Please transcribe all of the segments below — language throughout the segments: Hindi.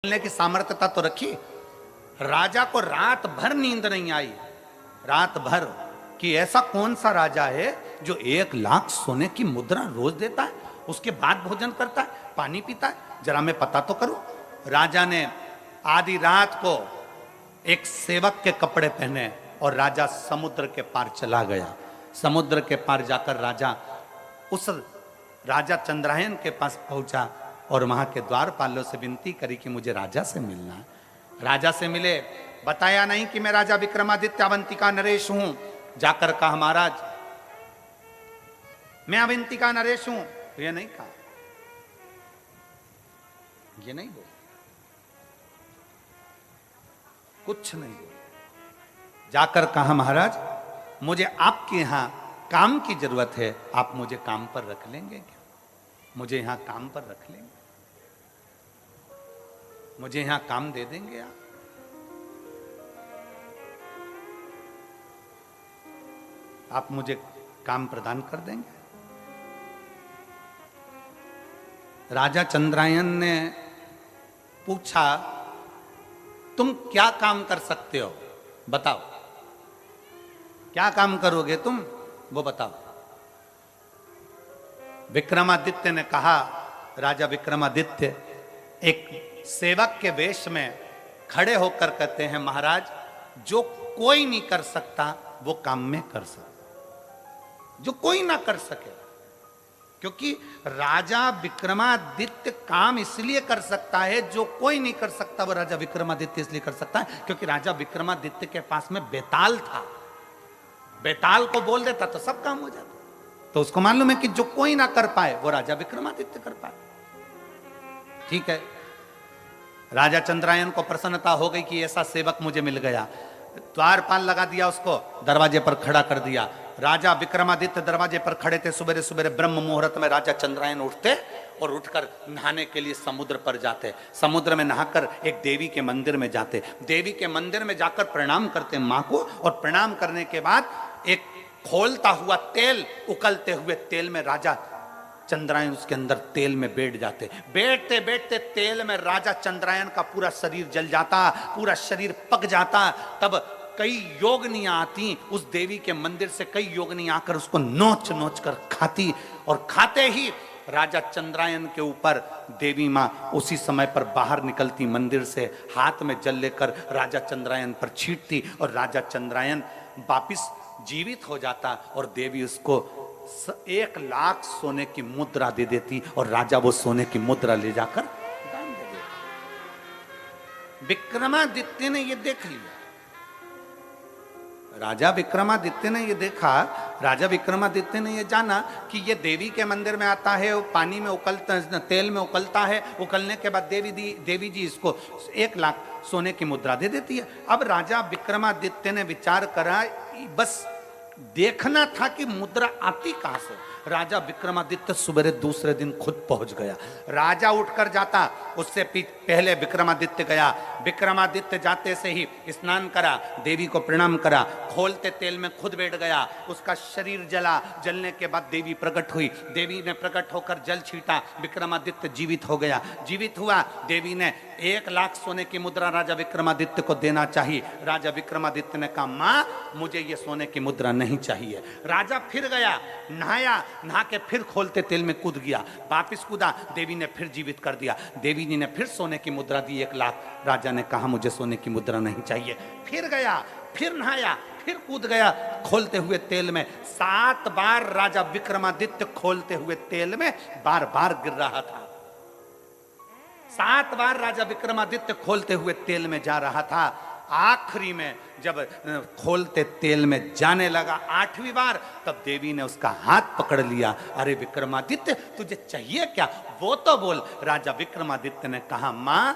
बोलने की सामर्थ्यता तो रखी। राजा को रात भर नींद नहीं आई, रात भर, कि ऐसा कौन सा राजा है जो 1 लाख सोने की मुद्रा रोज देता है, उसके बाद भोजन करता है, पानी पीता है, जरा मैं पता तो करूं। राजा ने आधी रात को एक सेवक के कपड़े पहने और राजा समुद्र के पार चला गया। समुद्र के पार जाकर राजा उस राजा चंद्रायन के पास पहुंचा और वहां के द्वारपालों से विनती करी कि मुझे राजा से मिलना है। राजा से मिले, बताया नहीं कि मैं राजा विक्रमादित्य अवंतिका नरेश हूं। जाकर कहा महाराज मैं अवंतिका नरेश हूं, तो ये नहीं कहा, ये नहीं बोल, कुछ नहीं बोल। जाकर कहा महाराज मुझे आपके यहां काम की जरूरत है, आप मुझे काम पर रख लेंगे क्या? मुझे यहां काम पर रख लेंगे, मुझे यहां काम दे देंगे आप मुझे काम प्रदान कर देंगे? राजा चंद्रायन ने पूछा तुम क्या काम कर सकते हो, बताओ, क्या काम करोगे तुम, वो बताओ। विक्रमादित्य ने कहा, राजा विक्रमादित्य एक सेवक के वेश में खड़े होकर कहते हैं महाराज जो कोई नहीं कर सकता वो काम में कर सकता, जो कोई ना कर सके। क्योंकि राजा विक्रमादित्य काम इसलिए कर सकता है, जो कोई नहीं कर सकता वो राजा विक्रमादित्य इसलिए कर सकता है क्योंकि राजा विक्रमादित्य के पास में बेताल था। बेताल को बोल देता तो सब काम हो जाता। तो उसको मालूम है कि जो कोई ना कर पाए वो राजा विक्रमादित्य कर पाए। ठीक है, राजा चंद्रायन को प्रसन्नता हो गई कि ऐसा सेवक मुझे मिल गया। द्वारपाल लगा दिया, उसको दरवाजे पर खड़ा कर दिया। राजा विक्रमादित्य दरवाजे पर खड़े थे। सुबह सुबह ब्रह्म मुहूर्त में राजा चंद्रायन उठते और उठकर नहाने के लिए समुद्र पर जाते। समुद्र में नहाकर एक देवी के मंदिर में जाते। देवी के मंदिर में जाकर प्रणाम करते मां को, और प्रणाम करने के बाद एक खोलता हुआ तेल, उकलते हुए तेल में राजा चंद्रायन उसके अंदर तेल में बैठ जाते। बैठते बैठते तेल में राजा चंद्रायन का पूरा शरीर जल जाता, पूरा शरीर पक जाता। तब कई योगनियां आती, उस देवी के मंदिर से कई योगनियां आकर उसको नोच नोच कर खाती, और खाते ही राजा चंद्रायन के ऊपर देवी मां उसी समय पर बाहर निकलती मंदिर से, हाथ में जल लेकर राजा चंद्रायन पर छींटती, और राजा चंद्रायन वापिस जीवित हो जाता, और देवी उसको 1 लाख सोने की मुद्रा दे देती, और राजा वो सोने की मुद्रा ले जाकर दान दे देता। विक्रमादित्य ने ये देख लिया, राजा विक्रमादित्य ने ये देखा, राजा विक्रमादित्य ने ये जाना कि ये देवी के मंदिर में आता है, वो पानी में उकलता, तेल में उकलता है, उकलने के बाद देवी जी इसको 1 लाख सोने की मुद्रा दे देती है। अब राजा विक्रमादित्य ने विचार करा, बस देखना था कि मुद्रा आती कहां से। राजा विक्रमादित्य सुबह दूसरे दिन खुद पहुंच गया। राजा उठकर जाता, उससे पहले विक्रमादित्य गया। विक्रमादित्य जाते से ही स्नान करा, देवी को प्रणाम करा, खोलते तेल में खुद बैठ गया। उसका शरीर जला, जलने के बाद देवी प्रकट हुई। देवी ने प्रकट होकर जल छीटा, विक्रमादित्य जीवित हो गया। जीवित हुआ, देवी ने 1 लाख सोने की मुद्रा राजा विक्रमादित्य को देना चाहिए। राजा विक्रमादित्य ने कहा मां मुझे ये सोने की मुद्रा नहीं चाहिए। राजा फिर गया, नहाया, नहा के फिर खोलते तेल में कूद गया, वापिस कूदा, देवी ने फिर जीवित कर दिया। देवी जी ने फिर सोने की मुद्रा दी 1 लाख। राजा ने कहा मुझे सोने की मुद्रा नहीं चाहिए। फिर गया, फिर नहाया, फिर कूद गया खोलते हुए तेल में। 7 बार राजा विक्रमादित्य खोलते हुए तेल में बार बार गिर रहा था। 7 बार राजा विक्रमादित्य खोलते हुए तेल में जा रहा था। आखिरी में जब खोलते तेल में जाने लगा 8वीं बार, तब देवी ने उसका हाथ पकड़ लिया। अरे विक्रमादित्य तुझे चाहिए क्या, वो तो बोल। राजा विक्रमादित्य ने कहा मां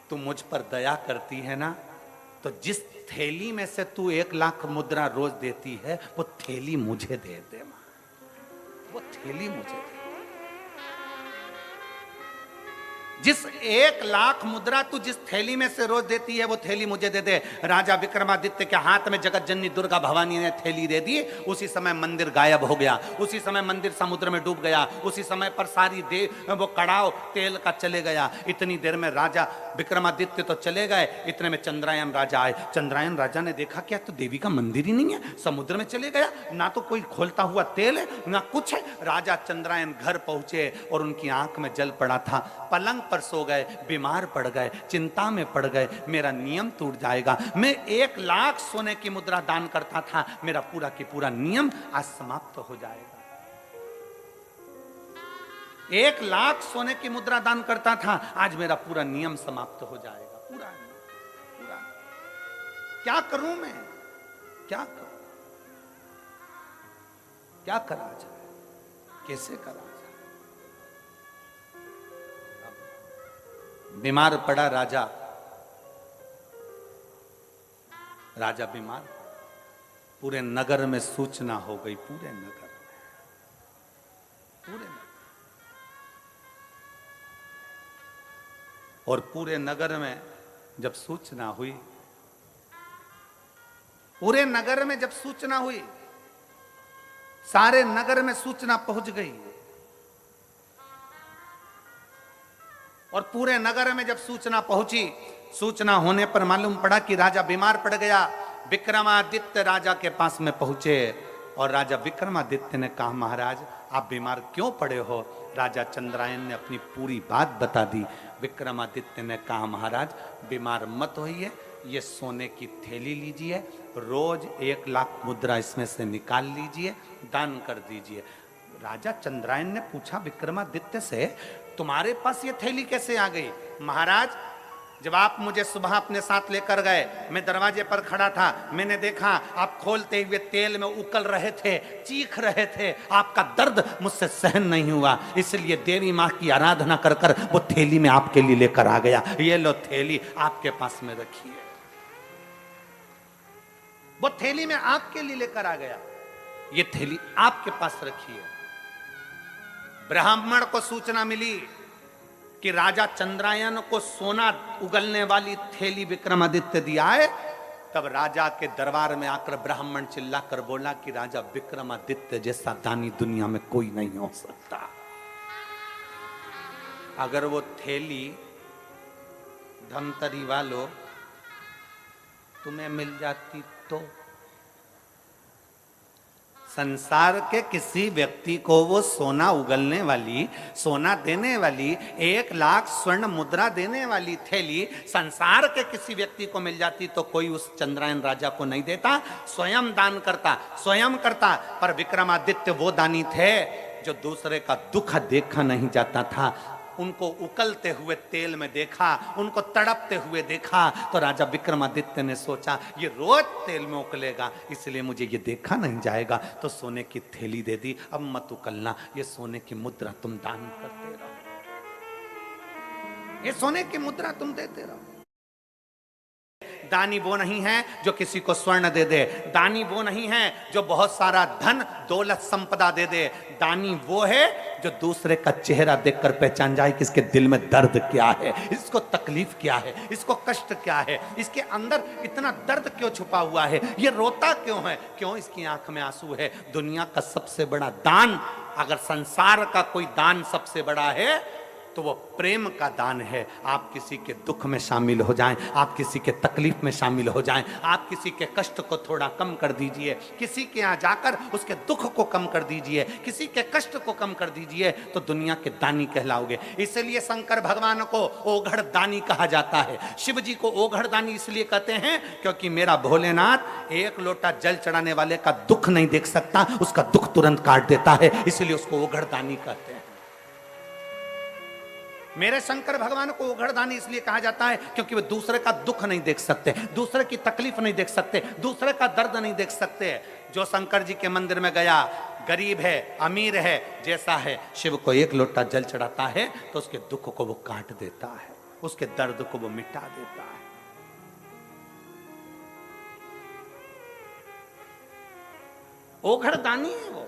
तू मुझ पर दया करती है ना, तो जिस थैली में से तू 1 लाख मुद्रा रोज देती है वो थैली मुझे दे दे मां, वो थैली मुझे दे। जिस 1,00,000 मुद्रा तू जिस थैली में से रोज देती है वो थैली मुझे दे दे। राजा विक्रमादित्य के हाथ में जगत जननी दुर्गा भवानी ने थैली दे दी। उसी समय मंदिर गायब हो गया, उसी समय मंदिर समुद्र में डूब गया, उसी समय पर सारी वो कड़ाव तेल का चले गया। इतनी देर में राजा विक्रमादित्य तो चले गए, इतने में चंद्रायन राजा आए। चंद्रायन राजा ने देखा क्या तो देवी का मंदिर ही नहीं है, समुद्र में चले गया, ना तो कोई खोलता हुआ तेल है ना कुछ है। राजा चंद्रायन घर पहुंचे और उनकी आंख में जल पड़ा था। पलंग पर सो गए, बीमार पड़ गए, चिंता में पड़ गए, मेरा नियम टूट जाएगा। मैं 1,00,000 सोने की मुद्रा दान करता था, मेरा पूरा की पूरा नियम आज समाप्त हो जाएगा। 1,00,000 सोने की मुद्रा दान करता था, आज मेरा पूरा नियम समाप्त हो जाएगा। पूरा क्या करूं मैं, क्या करूं, क्या करा जाए, कैसे करा जाए। बीमार पड़ा राजा, राजा बीमार, पूरे नगर में सूचना हो गई, पूरे नगर में, और पूरे नगर में जब सूचना हुई, पूरे नगर में जब सूचना हुई, सारे नगर में सूचना पहुंच गई। और पूरे नगर में जब सूचना पहुंची, सूचना होने पर मालूम पड़ा कि राजा बीमार पड़ गया। विक्रमादित्य राजा के पास में पहुंचे और राजा विक्रमादित्य ने कहा, महाराज आप बीमार क्यों पड़े हो? राजा चंद्रायन ने अपनी पूरी बात बता दी। विक्रमादित्य ने कहा, महाराज बीमार मत होइए, ये सोने की थैली लीजिए, रोज 1,00,000 मुद्रा इसमें से निकाल लीजिए, दान कर दीजिए। राजा चंद्रायन ने पूछा विक्रमादित्य से, तुम्हारे पास ये थैली कैसे आ गई? महाराज जब आप मुझे सुबह अपने साथ लेकर गए, मैं दरवाजे पर खड़ा था, मैंने देखा आप खोलते हुए तेल में उकल रहे थे, चीख रहे थे, आपका दर्द मुझसे सहन नहीं हुआ, इसलिए देवी माँ की आराधना कर कर वो थैली में आपके लिए लेकर आ गया। ये लो थैली आपके पास में रखी है। वो थैली में आपके लिए लेकर आ गया, ये थैली आपके पास रखी है। ब्राह्मण को सूचना मिली कि राजा चंद्रायन को सोना उगलने वाली थैली विक्रमादित्य दिया है। तब राजा के दरबार में आकर ब्राह्मण चिल्लाकर बोला कि राजा विक्रमादित्य जैसा दानी दुनिया में कोई नहीं हो सकता। अगर वो थैली धमतरी वालों तुम्हें मिल जाती तो संसार के किसी व्यक्ति को वो सोना उगलने वाली, सोना देने वाली, 1,00,000 स्वर्ण मुद्रा देने वाली थैली संसार के किसी व्यक्ति को मिल जाती तो कोई उस चंद्रायन राजा को नहीं देता, स्वयं दान करता, स्वयं करता। पर विक्रमादित्य वो दानी थे जो दूसरे का दुख देखा नहीं जाता था। उनको उकलते हुए तेल में देखा, उनको तड़पते हुए देखा, तो राजा विक्रमादित्य ने सोचा ये रोज तेल में उकलेगा, इसलिए मुझे ये देखा नहीं जाएगा, तो सोने की थैली दे दी। अब मत उकलना, ये सोने की मुद्रा तुम दान करते रहो, ये सोने की मुद्रा तुम देते रहो। दानी वो नहीं है जो किसी को स्वर्ण दे दे, दानी वो नहीं है जो बहुत सारा धन दौलत संपदा दे दे, दानी वो है जो दूसरे का चेहरा देखकर पहचान जाए कि इसके दिल में दर्द क्या है, इसको तकलीफ क्या है, इसको कष्ट क्या है, इसके अंदर इतना दर्द क्यों छुपा हुआ है, ये रोता क्यों है, क्यों इसकी आंख में आंसू है। दुनिया का सबसे बड़ा दान, अगर संसार का कोई दान सबसे बड़ा है तो वो प्रेम का दान है। आप किसी के दुख में शामिल हो जाएं, आप किसी के तकलीफ में शामिल हो जाएं, आप किसी के कष्ट को थोड़ा कम कर दीजिए, किसी के यहाँ जाकर उसके दुख को कम कर दीजिए, किसी के कष्ट को कम कर दीजिए, तो दुनिया के दानी कहलाओगे। इसलिए शंकर भगवान को ओघड़ दानी कहा जाता है। शिव जी को ओघड़ दानी इसलिए कहते हैं क्योंकि मेरा भोलेनाथ एक लोटा जल चढ़ाने वाले का दुख नहीं देख सकता, उसका दुख तुरंत काट देता है, इसलिए उसको ओघड़ दानी कहते हैं। मेरे शंकर भगवान को ओघड़दानी इसलिए कहा जाता है क्योंकि वे दूसरे का दुख नहीं देख सकते, दूसरे की तकलीफ नहीं देख सकते, दूसरे का दर्द नहीं देख सकते। जो शंकर जी के मंदिर में गया, गरीब है अमीर है जैसा है, शिव को एक लोटा जल चढ़ाता है तो उसके दुख को वो काट देता है, उसके दर्द को वो मिटा देता है। ओघड़दानी है वो,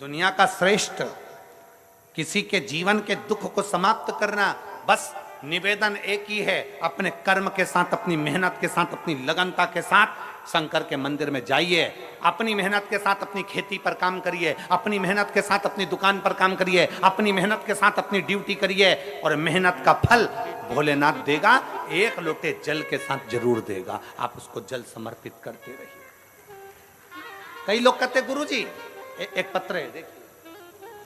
दुनिया का श्रेष्ठ किसी के जीवन के दुख को समाप्त करना, बस निवेदन एक ही है, अपने कर्म के साथ, अपनी मेहनत के साथ, अपनी लगनता के साथ शंकर के मंदिर में जाइए, अपनी मेहनत के साथ अपनी खेती पर काम करिए, अपनी मेहनत के साथ अपनी दुकान पर काम करिए, अपनी मेहनत के साथ अपनी ड्यूटी करिए, और मेहनत का फल भोलेनाथ देगा, एक लोटे जल के साथ जरूर देगा। आप उसको जल समर्पित करते रहिए। कई लोग कहते गुरुजी, एक पत्र है देखिए,